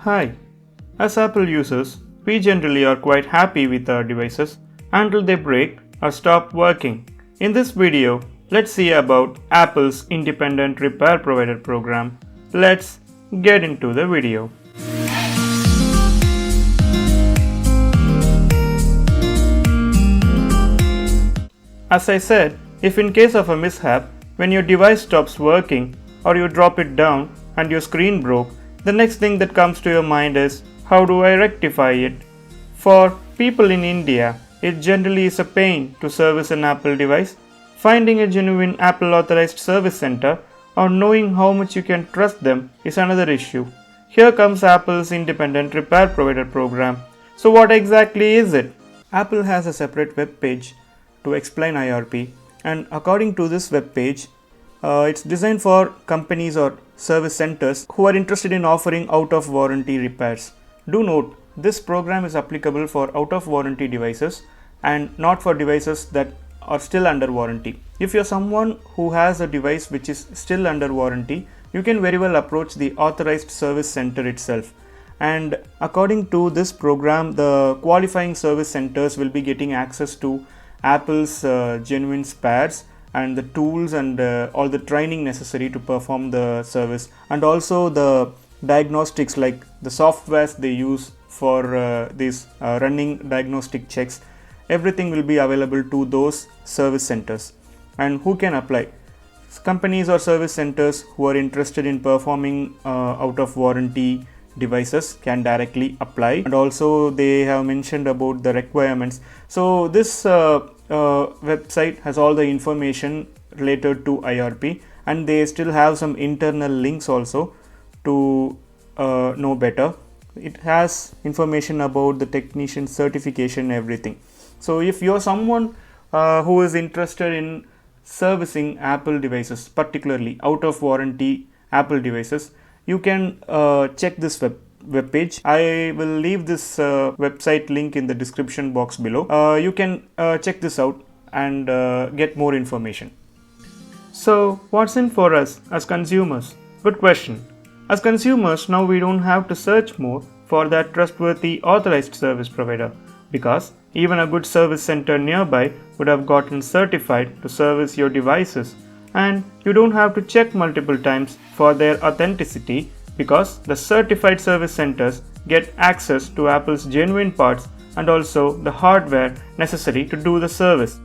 Hi. As Apple users, we generally are quite happy with our devices until they break or stop working. In this video, let's see about Apple's independent repair provider program. Let's get into the video. As I said, if in case of a mishap, when your device stops working or you drop it down and your screen broke, the next thing that comes to your mind is, how do I rectify it? For people in India, it generally is a pain to service an Apple device. Finding a genuine Apple authorized service center or knowing how much you can trust them is another issue. Here comes Apple's independent repair provider program. So what exactly is it? Apple has a separate web page to explain IRP, and according to this web page, it's designed for companies or service centers who are interested in offering out of warranty repairs. Do note, this program is applicable for out of warranty devices and not for devices that are still under warranty. If you're someone who has a device which is still under warranty, you can very well approach the authorized service center itself. And according to this program, the qualifying service centers will be getting access to Apple's genuine spares and the tools and all the training necessary to perform the service, and also the diagnostics like the softwares they use for these running diagnostic checks. Everything will be available to those service centers. And who can apply? Companies or service centers who are interested in performing out of warranty devices can directly apply, and also they have mentioned about the requirements. So this website has all the information related to IRP, and they still have some internal links also to know better. It has information about the technician certification, everything. So if you're someone who is interested in servicing Apple devices, particularly out of warranty Apple devices, you can check this web page. I will leave this website link in the description box below. You can check this out and get more information. So what's in for us as consumers? Good question. As consumers, now we don't have to search more for that trustworthy authorized service provider, because even a good service center nearby would have gotten certified to service your devices, and you don't have to check multiple times for their authenticity, because the certified service centers get access to Apple's genuine parts and also the hardware necessary to do the service.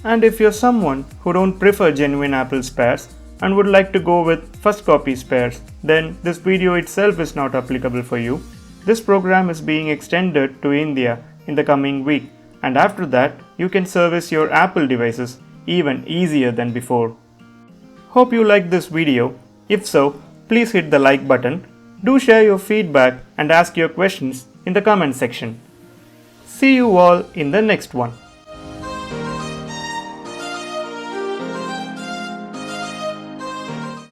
And if you're someone who don't prefer genuine Apple spares and would like to go with first copy spares, then this video itself is not applicable for you. This program is being extended to India in the coming week, and after that you can service your Apple devices even easier than before. Hope you liked this video. If so, please hit the like button. Do share your feedback and ask your questions in the comment section. See you all in the next one.